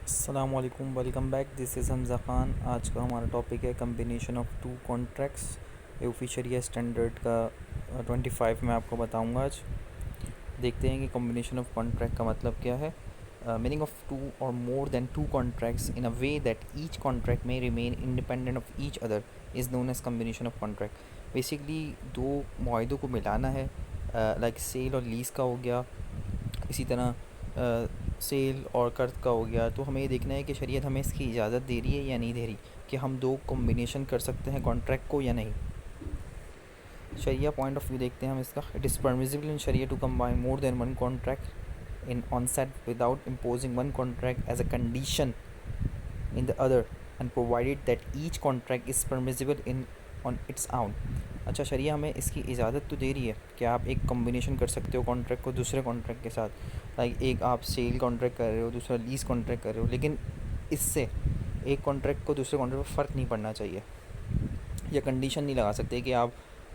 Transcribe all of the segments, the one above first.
अस्सलाम वालेकुम, welcome back. This is Hamza Khan. आज का हमारा टॉपिक है कम्बिनेशन ऑफ टू कॉन्ट्रैक्ट्स। यूफी शरिया स्टैंडर्ड का 25 मैं आपको बताऊंगा आज। देखते हैं कि कम्बिनेशन ऑफ कॉन्ट्रैक्ट का मतलब क्या है। मीनिंग ऑफ टू और more than two contracts in a way that each contract में remain independent of each other is known as combination of contract. Basically दो मुआहदों को मिलाना है, लाइक सेल और लीज़ का हो गया, इसी तरह सेल और कर्ज़ का हो गया। तो हमें ये देखना है कि शरीयत हमें इसकी इजाज़त दे रही है या नहीं दे रही, कि हम दो कॉम्बिनेशन कर सकते हैं कॉन्ट्रैक्ट को या नहीं। शरिया पॉइंट ऑफ व्यू देखते हैं हम इसका। It is permissible in sharia to combine more than one contract in onset without imposing one contract as a condition in the other and provided that each contract is permissible in on its own। अच्छा, शरिया हमें इसकी इजाज़त तो दे रही है कि आप एक कॉम्बिनेशन कर सकते हो कॉन्ट्रैक्ट को दूसरे कॉन्ट्रैक्ट के साथ। लाइक एक आप सेल कॉन्ट्रैक्ट कर रहे हो, दूसरा लीज़ कॉन्ट्रैक्ट कर रहे हो, लेकिन इससे एक कॉन्ट्रैक्ट को दूसरे कॉन्ट्रैक्ट पर फ़र्क नहीं पड़ना चाहिए, या कंडीशन नहीं लगा सकते कि आप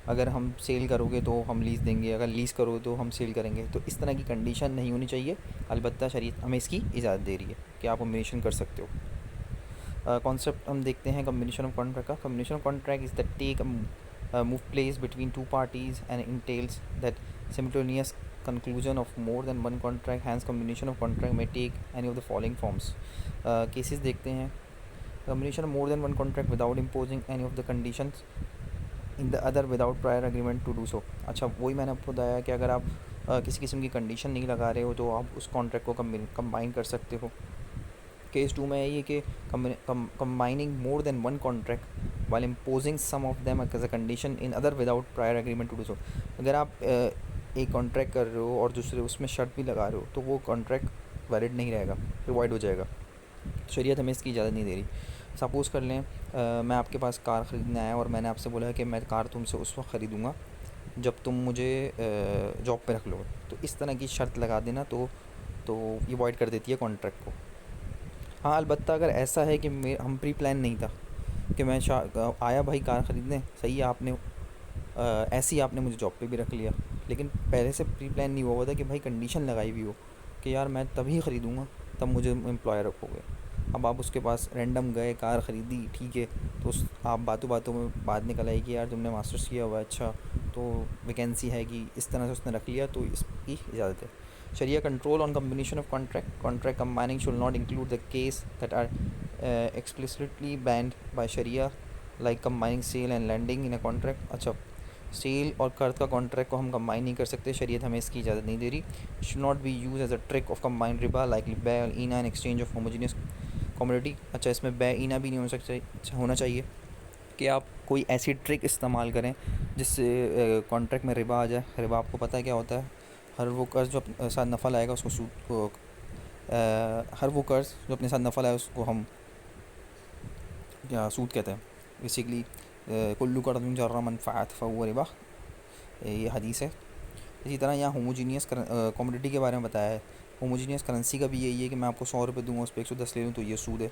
अगर हम सेल करोगे तो हम लीज़ देंगे, अगर लीज़ करोगे तो हम सेल करेंगे। तो इस तरह की कंडीशन नहीं होनी चाहिए। अलबत्ता शरीयत हमें इसकी इजाज़त दे रही है कि आप कॉम्बिनेशन कर सकते हो। कॉन्सेप्ट हम देखते हैं कम्बिनेशन ऑफ कॉन्ट्रैक्ट का। Combination of contract is the take move place between two parties and entails that simultaneous conclusion of more than one contract, hence combination of contract may take any of the following forms। Cases देखते हैं। combination of more than one contract without imposing any of the conditions in the other without prior agreement to do so। अच्छा, वही मैंने आपको बताया कि अगर आप किसी किस्म की कंडीशन नहीं लगा रहे हो तो आप उस कॉन्ट्रैक्ट को कंबाइन कर सकते हो। केस टू में ये कि combining more than one contract while imposing some of them as a condition in other without prior agreement to do so। अगर आप एक कॉन्ट्रैक्ट कर रहे हो और दूसरे उसमें शर्त भी लगा रहे हो तो वो कॉन्ट्रैक्ट वैलिड नहीं रहेगा, प्रोवाइड हो जाएगा। शरीयत हमें इसकी इजाज़त नहीं दे रही। सपोज़ कर लें मैं आपके पास कार ख़रीदने आया और मैंने आपसे बोला कि मैं कार तुमसे उस वक्त ख़रीदूँगा जब तुम मुझे जॉब पे रख लोगे। तो इस तरह की शर्त लगा देना तो ये वॉइड कर देती है कॉन्ट्रैक्ट को। हाँ, अलबत्ता अगर ऐसा है कि हम प्री प्लान नहीं था कि मैं आया भाई कार ख़रीदने, सही है, आपने ऐसे ही आपने मुझे जॉब पे भी रख लिया, लेकिन पहले से प्री प्लान नहीं हुआ था कि भाई कंडीशन लगाई हुई हो कि यार मैं तभी ख़रीदूँगा तब मुझे एम्प्लॉयर रखोगे। अब आप उसके पास रैंडम गए, कार ख़रीदी, ठीक है, तो आप बातों बातों में बात निकल आई कि यार तुमने मास्टर्स किया हुआ है, अच्छा तो वैकेंसी है कि इस तरह से उसने रख लिया, तो इसकी इजाज़त है। शरिया control on combination of contract combining should not include the case that are explicitly banned by शरिया like combining sale and lending in a contract. अच्छा, सेल और कर्ज का कॉन्ट्रैक्ट को हम कंबाइन नहीं कर सकते, शरीयत हमें इसकी इजाज़त नहीं दे रही। Should not be use as a trick of combined रिबा लाइक बै और ईना in exchange of homogeneous commodity. अच्छा, इसमें बै ईना भी नहीं हो सकता, होना चाहिए कि आप कोई ऐसी ट्रिक इस्तेमाल करें जिससे कॉन्ट्रैक्ट में रिबा आ जाए। रिबा आपको पता है क्या होता है? हर वो कर्ज़ जो अपने साथ नफ़ा लाएगा उसको सूद को हर वो कर्ज़ जो अपने साथ नफ़ा लाए उसको हम क्या सूद कहते हैं बेसिकली। कुल्लू कर्ज़ जर्रा मनफ़अत फ़हुव रिबा, ये हदीस है। इसी तरह यहाँ होमोजीनियस कमोडिटी के बारे में बताया है। होमोजीनियस करेंसी का भी यही है कि मैं आपको 100 रुपये दूँगा, उस पर 110 ले लूँ, तो ये सूद है।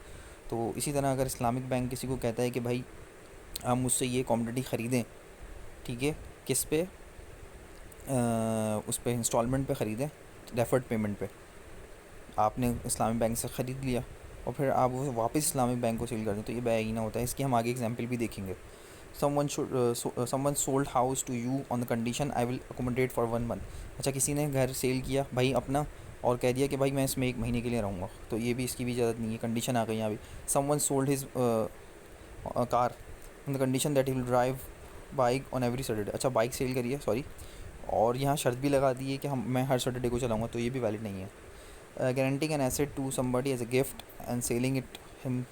तो इसी तरह अगर इस्लामिक बैंक किसी को कहता है कि भाई आप मुझसे ये कमोडिटी ख़रीदें, ठीक है, किस पे, उस पर इंस्टॉलमेंट पे ख़रीदें, डेफर्ड पेमेंट पे। आपने इस्लामिक बैंक से ख़रीद लिया और फिर आप वो वापस इस्लामिक बैंक को सेल कर दें, तो ये बैगीना होता है। इसकी हम आगे एग्जांपल भी देखेंगे। someone sold house to you on the condition I will accommodate for 1 month। अच्छा, किसी ने घर सेल किया भाई अपना और कह दिया कि भाई मैं इसमें 1 महीने के लिए रहूँगा, तो ये भी इसकी भी इजाज़त नहीं है, कंडीशन आ गई यहाँ भी। someone sold his car on the condition that he will drive bike on every Saturday। अच्छा, बाइक सेल करी है, सॉरी, और यहाँ शर्त भी लगा दी है कि मैं हर सैटरडे को चलाऊँगा, तो ये भी वैलिड नहीं है। Granting an asset to somebody as a gift and selling it him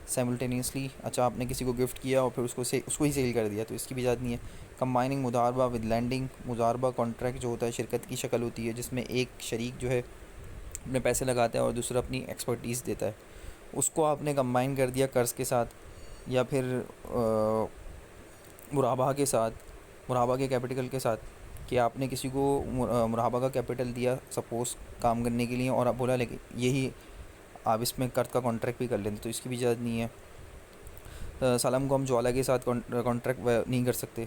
simultaneously. अच्छा, आपने किसी को गिफ्ट किया और फिर उसको ही सेल कर दिया, तो इसकी भी इजाज़त नहीं है। कंबाइनिंग मुदारबा विद लैंडिंग। मुदारबा कॉन्ट्रैक्ट जो होता है शिरकत की शक्ल होती है, जिसमें एक शरीक जो है अपने पैसे लगाता है और दूसरा अपनी एक्सपर्टीज़ देता है, उसको आपने कंबाइन कर दिया कर्ज़ के साथ या फिर मुराबा के साथ, मुराबा के कैपिटल के साथ, कि आपने किसी को मुराबा का कैपिटल दिया सपोज़ काम करने के लिए, और आप बोला लेकिन यही आप इसमें कर्ज़ का कॉन्ट्रैक्ट भी कर लेंगे, तो इसकी भी इजाज़त नहीं है। सलाम को हम ज्वाला के साथ कॉन्ट्रैक्ट नहीं कर सकते।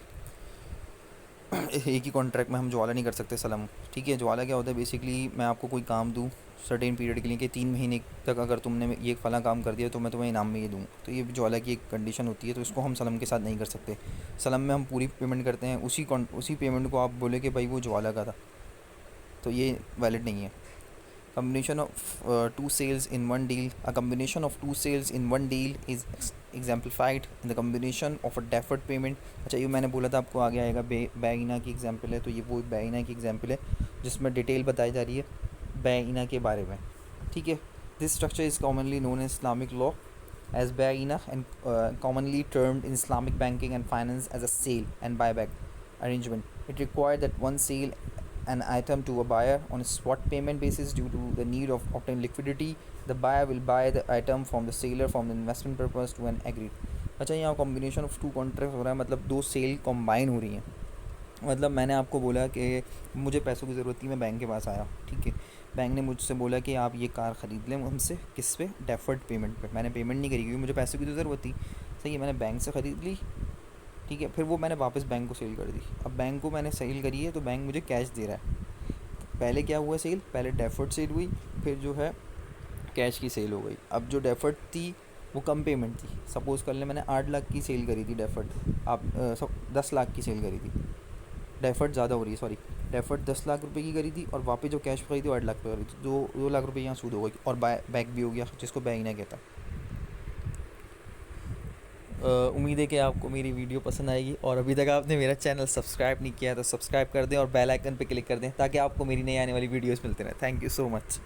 एक ही कॉन्ट्रैक्ट में हम ज्वाला नहीं कर सकते सलम। ठीक है, ज्वाला क्या होता है बेसिकली, मैं आपको कोई काम दूँ सर्टेन पीरियड के लिए कि 3 महीने तक अगर तुमने ये फला काम कर दिया तो मैं तुम्हें इनाम में ये दूँ, तो ये ज्वाला की एक कंडीशन होती है। तो इसको हम सलम के साथ नहीं कर सकते। सलम में हम पूरी पेमेंट करते हैं, उसी पेमेंट को आप बोले कि भाई वो ज्वाला का था, तो ये वैलिड नहीं है। Combination of two sales in one deal. A combination of two sales in one deal is exemplified in the combination of a deferred payment. अच्छा, ये मैंने बोला था आपको आगे आएगा। बैगिना की एग्जांपल है, तो ये वो बैगिना की एग्जांपल है जिसमें डिटेल बताई जा रही है बैगिना के बारे में। ठीक है, this structure is commonly known as Islamic law as bayina and commonly termed in Islamic banking and finance as a sale and buyback arrangement. It required that one sale an item to a buyer on a spot payment basis due to the need of obtain liquidity. The buyer will buy the item from the seller from the investment purpose to an agreed. अच्छा, यहाँ combination of to contract हो रहा है, मतलब दो cell combine हो रही हैं। मतलब मैंने आपको बोला कि मुझे पैसों की ज़रूरत थी, मैं बैंक के पास आया। ठीक है, बैंक ने मुझसे बोला कि आप ये कार ख़रीद लें हमसे, किस पे, डेफर्ड पेमेंट पे। मैंने पेमेंट नहीं करी क्योंकि मुझे पैसों की तो ज़रूरत थी। सही है, मैंने बैंक से ख़रीद ली। ठीक है, फिर वो मैंने वापस बैंक को सेल कर दी। अब बैंक को मैंने सेल करी है तो बैंक मुझे कैश दे रहा है। पहले क्या हुआ सेल, पहले डेफर्ड सेल हुई, फिर जो है कैश की सेल हो गई। अब जो डेफर्ड थी वो कम पेमेंट थी। सपोज़ कर लें मैंने 8 लाख की सेल करी थी डेफर्ड, आप 10 लाख की सेल करी थी। डेफर्ड ज़्यादा हो रही है, सॉरी, डेफर्ड 10 लाख रुपए की करी थी और वापस जो कैश पे करी थी 8 लाख पे करी थी। 2 लाख रुपए यहाँ सूद हो गई और बैक भी हो गया, जिसको बैक ना कहता। उम्मीद है कि आपको मेरी वीडियो पसंद आएगी, और अभी तक आपने मेरा चैनल सब्सक्राइब नहीं किया है तो सब्सक्राइब कर दें और बेल आइकन पे क्लिक कर दें ताकि आपको मेरी नई आने वाली वीडियोस मिलते रहें। Thank you so much.